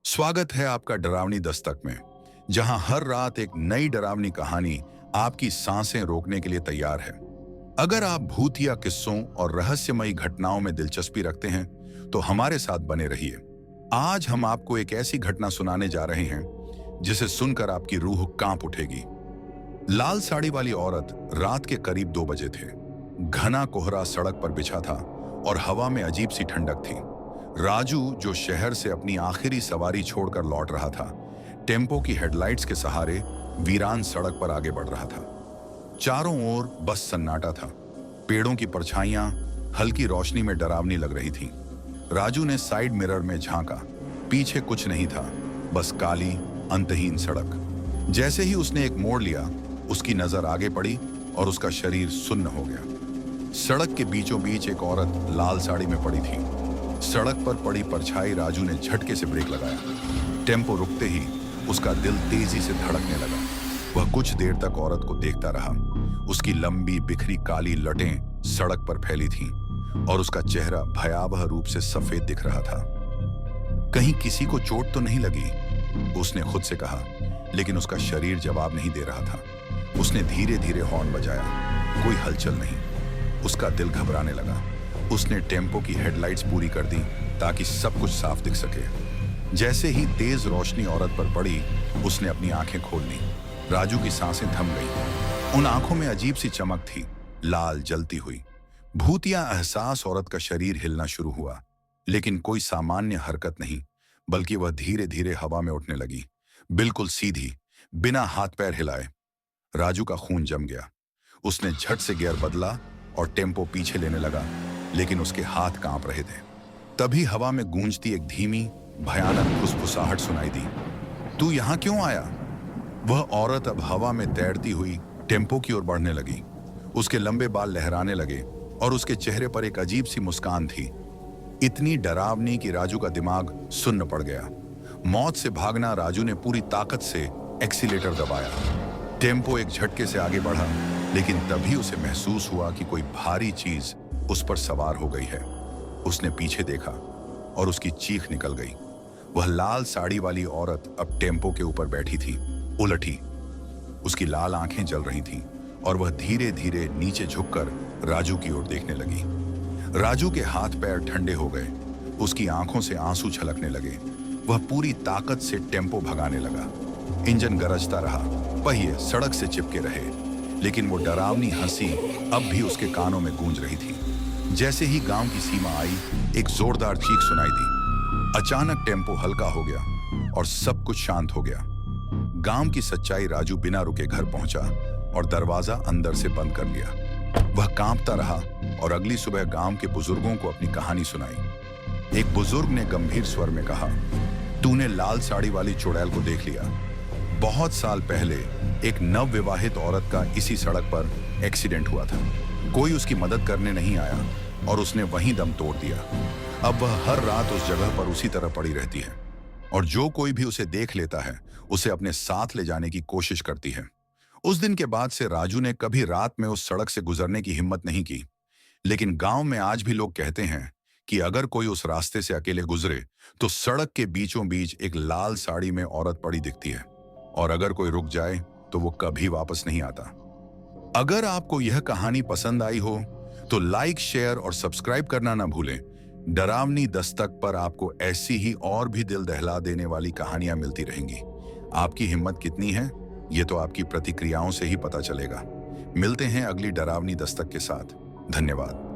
स्वागत है आपका डरावनी दस्तक में, जहां हर रात एक नई डरावनी कहानी आपकी सांसें रोकने के लिए तैयार है। अगर आप भूत या किस्सों और रहस्यमयी घटनाओं में दिलचस्पी रखते हैं, तो हमारे साथ बने रहिए। आज हम आपको एक ऐसी घटना सुनाने जा रहे हैं जिसे सुनकर आपकी रूह कांप उठेगी। लाल साड़ी वाली औरत रात के करीब 2 बजे थे। घना कोहरा सड़क पर बिछा था और हवा में अजीब सी ठंडक थी। राजू, जो शहर से अपनी आखिरी सवारी छोड़कर लौट रहा था, टेम्पो की हेडलाइट्स के सहारे वीरान सड़क पर आगे बढ़ रहा था। चारों ओर बस सन्नाटा था। पेड़ों की परछाइयां हल्की रोशनी में डरावनी लग रही थीं। राजू ने साइड मिरर में झांका। पीछे कुछ नहीं था, बस काली अंतहीन सड़क। जैसे ही उसने एक मोड़ लिया, उसकी नजर आगे पड़ी और उसका शरीर सुन्न हो गया। सड़क के बीचों बीच एक औरत लाल साड़ी में पड़ी थी। सड़क पर पड़ी परछाई राजू ने झटके से ब्रेक लगाया। टेम्पो रुकते ही उसका दिल तेजी से धड़कने लगा। वह कुछ देर तक औरत को देखता रहा। उसकी लंबी बिखरी काली लटें सड़क पर फैली थीं और उसका चेहरा भयावह रूप से सफेद दिख रहा था। कहीं किसी को चोट तो नहीं लगी, उसने खुद से कहा, लेकिन उसका शरीर जवाब नहीं दे रहा था। उसने धीरे धीरे हॉर्न बजाया। कोई हलचल नहीं। उसका दिल घबराने लगा। उसने टेम्पो की हेडलाइट्स पूरी कर दी ताकि सब कुछ साफ दिख सके। जैसे ही तेज रोशनी औरत पर पड़ी, उसने अपनी आंखें खोल ली। राजू की सांसें थम गईं। उन आंखों में अजीब सी चमक थी, लाल जलती हुई। भूतिया एहसास औरत का शरीर हिलना शुरू हुआ, लेकिन कोई सामान्य हरकत नहीं, बल्कि वह धीरे धीरे हवा में उठने लगी, बिल्कुल सीधी, बिना हाथ पैर हिलाए। राजू का खून जम गया। उसने झट से गियर बदला और टेम्पो पीछे लेने लगा, लेकिन उसके हाथ कांप रहे थे। तभी हवा में गूंजती एक धीमी, भयानक फुसफुसाहट सुनाई दी। तू यहां क्यों आया? वह औरत अब हवा में तैरती हुई टेम्पो की ओर बढ़ने लगी। उसके लंबे बाल लहराने लगे और उसके चेहरे पर एक अजीब सी मुस्कान थी, इतनी डरावनी कि राजू का दिमाग सुन्न पड़ गया। मौत से भागना, राजू ने पूरी ताकत से एक्सीलेटर दबाया। टेम्पो एक झटके से आगे बढ़ा, लेकिन तभी उसे महसूस हुआ कि कोई भारी चीज उस पर सवार हो गई है। उसने पीछे देखा और उसकी चीख निकल गई। वह लाल साड़ी वाली औरत अब टेम्पो के ऊपर बैठी थी, उलटी। उसकी लाल आंखें जल रही थीं और वह धीरे धीरे नीचे झुककर राजू की ओर देखने लगी। राजू के हाथ पैर ठंडे हो गए। उसकी आंखों से आंसू छलकने लगे। वह पूरी ताकत से टेम्पो भगाने लगा। इंजन गरजता रहा, पहिए सड़क से चिपके रहे, लेकिन वो डरावनी हंसी अब भी उसके कानों में गूंज रही थी। जैसे ही गांव की सीमा आई, एक जोरदार चीख सुनाई दी। अचानक टेम्पो हल्का हो गया और सब कुछ शांत हो गया। गांव की सच्चाई, राजू बिना रुके घर पहुंचा और दरवाजा अंदर से बंद कर लिया। वह कांपता रहा और अगली सुबह गांव के बुजुर्गों को अपनी कहानी सुनाई। एक बुजुर्ग ने गंभीर स्वर में कहा, तूने लाल साड़ी वाली चुड़ैल को देख लिया। बहुत साल पहले एक नवविवाहित औरत का इसी सड़क पर एक्सीडेंट हुआ था। कोई उसकी मदद करने नहीं आया और उसने वहीं दम तोड़ दिया। अब वह हर रात उस जगह पर उसी तरह पड़ी रहती है और जो कोई भी उसे देख लेता है, उसे अपने साथ ले जाने की कोशिश करती है। उस दिन के बाद से राजू ने कभी रात में उस सड़क से गुजरने की हिम्मत नहीं की। लेकिन गांव में आज भी लोग कहते हैं कि अगर कोई उस रास्ते से अकेले गुजरे, तो सड़क के बीचों बीच एक लाल साड़ी में औरत पड़ी दिखती है, और अगर कोई रुक जाए तो वो कभी वापस नहीं आता। अगर आपको यह कहानी पसंद आई हो, तो लाइक, शेयर और सब्सक्राइब करना ना भूलें। डरावनी दस्तक पर आपको ऐसी ही और भी दिल दहला देने वाली कहानियां मिलती रहेंगी। आपकी हिम्मत कितनी है, ये तो आपकी प्रतिक्रियाओं से ही पता चलेगा। मिलते हैं अगली डरावनी दस्तक के साथ। धन्यवाद।